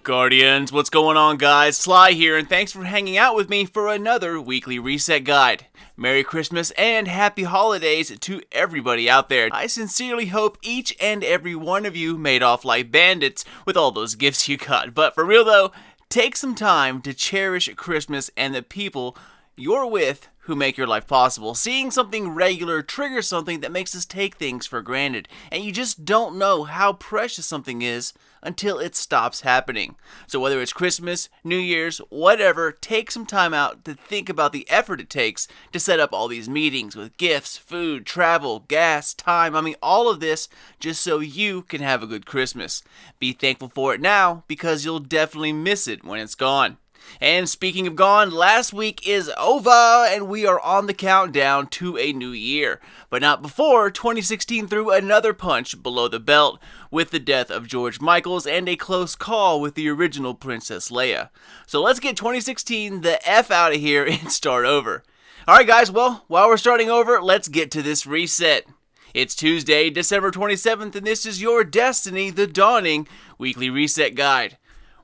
Guardians, what's going on guys? Sly here, and thanks for hanging out with me for another weekly reset guide. Merry Christmas and Happy Holidays to everybody out there. I sincerely hope each and every one of you made off like bandits with all those gifts you got. But for real though, take some time to cherish Christmas and the people you're with who make your life possible. Seeing something regular triggers something that makes us take things for granted, and you just don't know how precious something is until it stops happening. So whether it's Christmas, New Year's, whatever, take some time out to think about the effort it takes to set up all these meetings with gifts, food, travel, gas, time, all of this just so you can have a good Christmas. Be thankful for it now, because you'll definitely miss it when it's gone. And speaking of gone, last week is over and we are on the countdown to a new year. But not before 2016 threw another punch below the belt with the death of George Michaels and a close call with the original Princess Leia. So let's get 2016 the F out of here and start over. Alright guys, well, while we're starting over, let's get to this reset. It's Tuesday, December 27th, and this is your Destiny, the Dawning Weekly Reset Guide.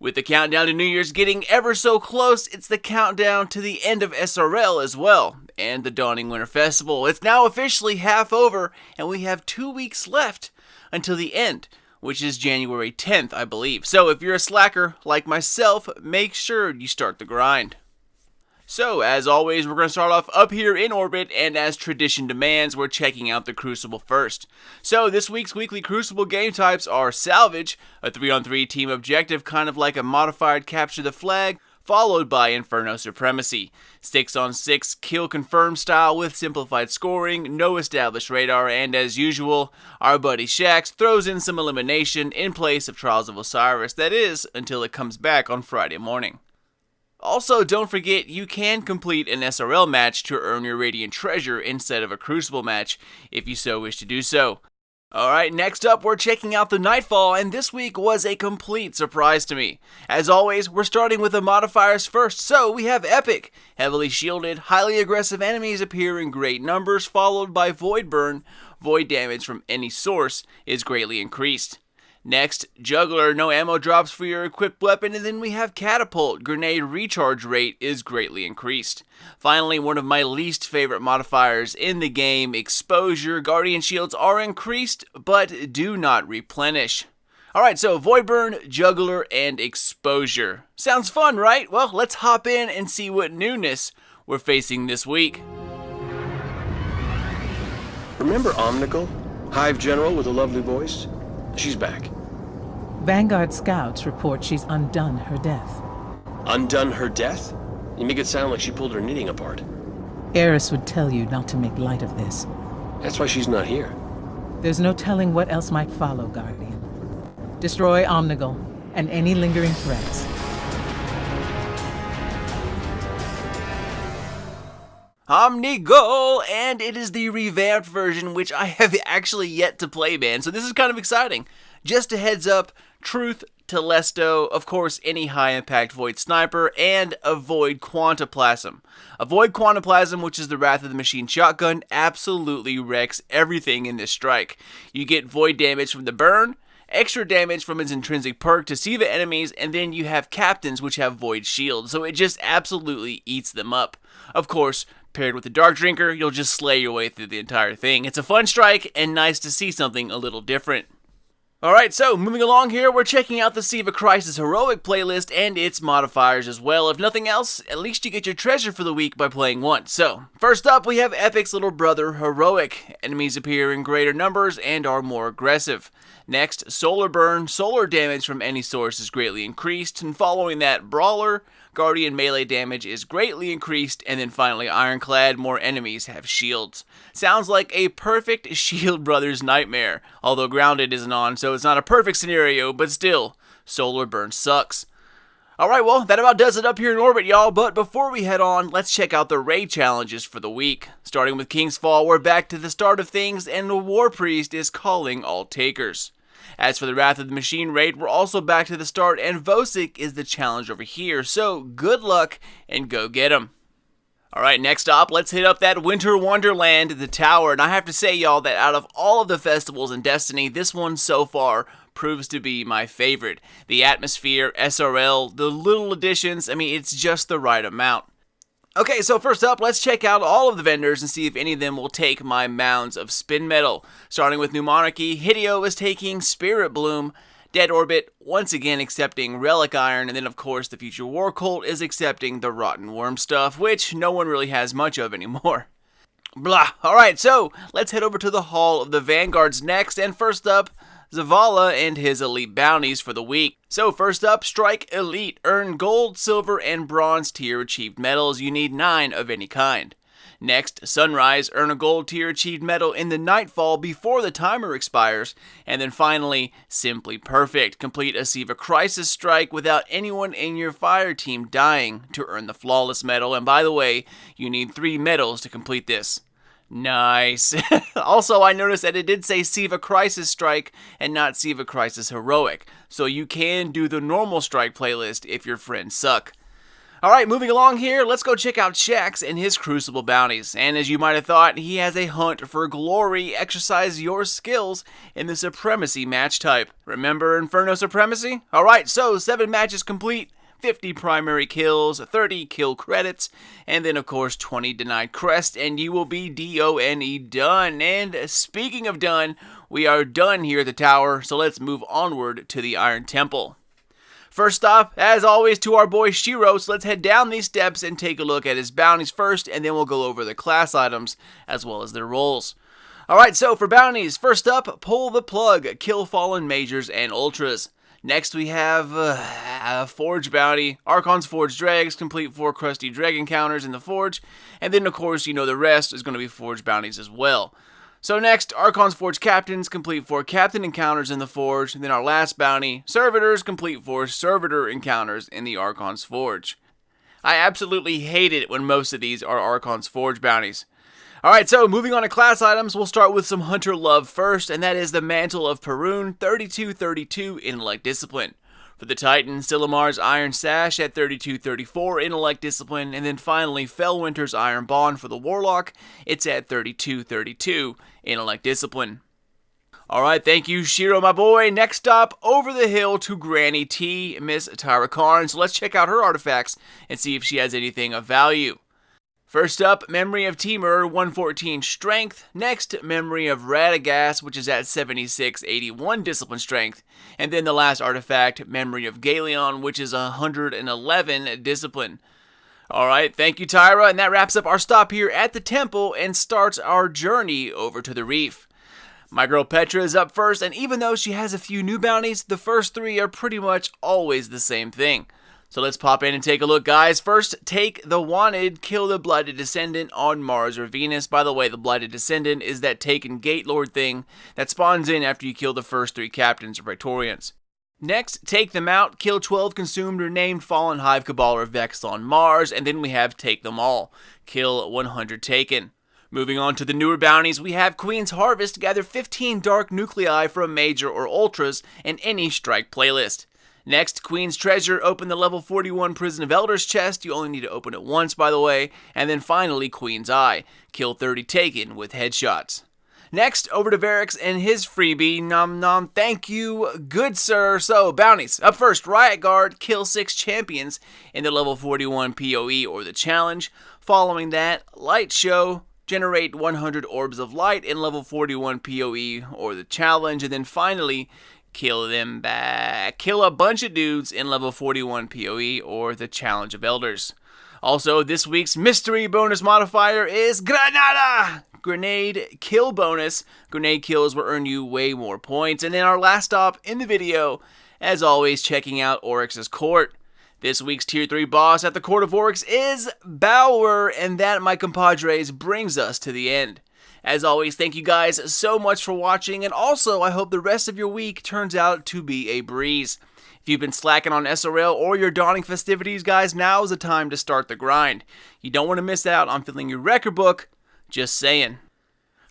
With the countdown to New Year's getting ever so close, it's the countdown to the end of SRL as well, and the Dawning Winter Festival. It's now officially half over, and we have 2 weeks left until the end, which is January 10th, I believe. So if you're a slacker like myself, make sure you start the grind. So, as always, we're going to start off up here in orbit, and as tradition demands, we're checking out the Crucible first. So, this week's weekly Crucible game types are Salvage, a 3-on-3 team objective kind of like a modified Capture the Flag, followed by Inferno Supremacy, 6-on-6 kill confirm style with simplified scoring, no established radar, and as usual, our buddy Shax throws in some elimination in place of Trials of Osiris, that is, until it comes back on Friday morning. Also, don't forget you can complete an SRL match to earn your Radiant Treasure instead of a Crucible match, if you so wish to do so. Alright, next up we're checking out the Nightfall, and this week was a complete surprise to me. As always, we're starting with the modifiers first, so we have Epic. Heavily shielded, highly aggressive enemies appear in great numbers, followed by Void Burn. Void damage from any source is greatly increased. Next, Juggler, no ammo drops for your equipped weapon, and then we have Catapult, grenade recharge rate is greatly increased. Finally, one of my least favorite modifiers in the game, Exposure, Guardian shields are increased, but do not replenish. Alright, so Void Burn, Juggler, and Exposure. Sounds fun, right? Well, let's hop in and see what newness we're facing this week. Remember Omnigal? Hive General with a lovely voice? She's back. Vanguard scouts report she's undone her death. Undone her death? You make it sound like she pulled her knitting apart. Eris would tell you not to make light of this. That's why she's not here. There's no telling what else might follow, Guardian. Destroy Omnigal and any lingering threats. Omnigal, and it is the revamped version, which I have actually yet to play, man, so this is kind of exciting. Just a heads up, Truth, Telesto, of course any high impact Void Sniper, and a Void Quantaplasm. A Void Quantaplasm, which is the Wrath of the Machine shotgun, absolutely wrecks everything in this strike. You get Void damage from the burn, extra damage from its intrinsic perk to see the enemies, and then you have Captains which have Void Shield, so it just absolutely eats them up. Of course, paired with the Dark Drinker, you'll just slay your way through the entire thing. It's a fun strike, and nice to see something a little different. Alright, so moving along here, we're checking out the Siva Crisis Heroic playlist and its modifiers as well. If nothing else, at least you get your treasure for the week by playing once. So, first up, we have Epic's little brother, Heroic. Enemies appear in greater numbers and are more aggressive. Next, Solar Burn. Solar damage from any source is greatly increased, and following that, Brawler. Guardian melee damage is greatly increased, and then finally Ironclad, more enemies have shields. Sounds like a perfect Shield Brothers nightmare, although Grounded isn't on, so it's not a perfect scenario, but still, Solar Burn sucks. Alright, well, that about does it up here in orbit, y'all, but before we head on, let's check out the raid challenges for the week. Starting with King's Fall, we're back to the start of things, and the War Priest is calling all takers. As for the Wrath of the Machine raid, we're also back to the start, and Vosik is the challenge over here, so good luck and go get him. Alright, next up, let's hit up that winter wonderland, the Tower. And I have to say, y'all, that out of all of the festivals in Destiny, this one so far proves to be my favorite. The atmosphere, SRL, the little additions, I mean, it's just the right amount. Okay, so first up, let's check out all of the vendors and see if any of them will take my mounds of spin metal. Starting with New Monarchy, Hideo is taking Spirit Bloom. Dead Orbit, once again accepting Relic Iron, and then of course the Future War Cult is accepting the Rotten Worm stuff, which no one really has much of anymore. Blah. Alright, so let's head over to the Hall of the Vanguards next, and first up, Zavala and his elite bounties for the week. So first up, Strike Elite. Earn gold, silver, and bronze tier achieved medals. You need 9 of any kind. Next, Sunrise. Earn a gold tier achieved medal in the Nightfall before the timer expires. And then finally, Simply Perfect. Complete a Siva Crisis strike without anyone in your fire team dying to earn the Flawless medal. And by the way, you need 3 medals to complete this. Nice. Also, I noticed that it did say Siva Crisis Strike and not Siva Crisis Heroic, so you can do the normal strike playlist if your friends suck. Alright, moving along here, let's go check out Shax and his Crucible bounties. And as you might have thought, he has a hunt for glory. Exercise your skills in the Supremacy match type. Remember Inferno Supremacy? Alright, so 7 matches complete. 50 primary kills, 30 kill credits, and then of course 20 denied crest, and you will be DONE done. And speaking of done, we are done here at the Tower, so let's move onward to the Iron Temple. First stop, as always, to our boy Shiro, so let's head down these steps and take a look at his bounties first, and then we'll go over the class items as well as their roles. Alright, so for bounties, first up, pull the plug, kill fallen majors and ultras. Next we have a Forge bounty, Archon's Forge Dregs, complete 4 crusty dreg encounters in the Forge, and then of course you know the rest is going to be Forge bounties as well. So next, Archon's Forge Captains, complete 4 Captain encounters in the Forge, and then our last bounty, Servitors, complete 4 Servitor encounters in the Archon's Forge. I absolutely hate it when most of these are Archon's Forge bounties. Alright, so moving on to class items, we'll start with some Hunter love first, and that is the Mantle of Perun, 3232 Intellect Discipline. For the Titan, Silimar's Iron Sash at 3234 Intellect Discipline, and then finally Fellwinter's Iron Bond for the Warlock, it's at 3232 Intellect Discipline. Alright, thank you Shiro my boy. Next stop, over the hill to Granny T, Miss Tyra Karn, so let's check out her artifacts and see if she has anything of value. First up, Memory of Temur, 114 Strength. Next, Memory of Radagast, which is at 7681 Discipline Strength. And then the last artifact, Memory of Galeon, which is 111 Discipline. Alright, thank you Tyra, and that wraps up our stop here at the temple and starts our journey over to the Reef. My girl Petra is up first, and even though she has a few new bounties, the first 3 are pretty much always the same thing. So let's pop in and take a look, guys. First, take the Wanted, kill the Blighted Descendant on Mars or Venus. By the way, the Blighted Descendant is that Taken Gate Lord thing that spawns in after you kill the first 3 Captains or Praetorians. Next, take them out, kill 12 consumed or named Fallen Hive Cabal or Vex on Mars, and then we have Take Them All, kill 100 Taken. Moving on to the newer bounties, we have Queen's Harvest, gather 15 Dark Nuclei from Major or Ultras in any strike playlist. Next, Queen's Treasure, open the level 41 Prison of Elders chest, you only need to open it once by the way, and then finally Queen's Eye, kill 30 Taken with headshots. Next, over to Varix and his freebie, nom nom, thank you, good sir. So, bounties, up first, Riot Guard, kill 6 champions in the level 41 PoE or the challenge. Following that, Light Show, generate 100 Orbs of Light in level 41 PoE or the challenge, and then finally, kill them back. Kill a bunch of dudes in level 41 PoE or the Challenge of Elders. Also, this week's mystery bonus modifier is Granada! Grenade kill bonus. Grenade kills will earn you way more points. And then our last stop in the video, as always, checking out Oryx's Court. This week's Tier 3 boss at the Court of Oryx is Balor, and that, my compadres, brings us to the end. As always, thank you guys so much for watching, and also I hope the rest of your week turns out to be a breeze. If you've been slacking on SRL or your dawning festivities, guys, now is the time to start the grind. You don't want to miss out on filling your record book, just saying.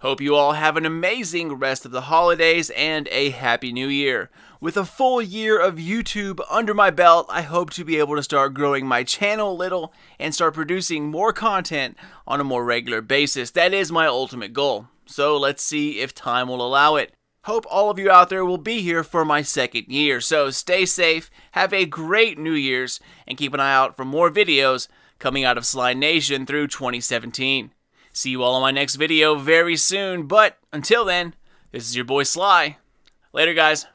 Hope you all have an amazing rest of the holidays and a happy new year. With a full year of YouTube under my belt, I hope to be able to start growing my channel a little and start producing more content on a more regular basis. That is my ultimate goal. So let's see if time will allow it. Hope all of you out there will be here for my second year. So stay safe, have a great New Year's, and keep an eye out for more videos coming out of Sly Nation through 2017. See you all on my next video very soon, but until then, this is your boy Sly. Later, guys.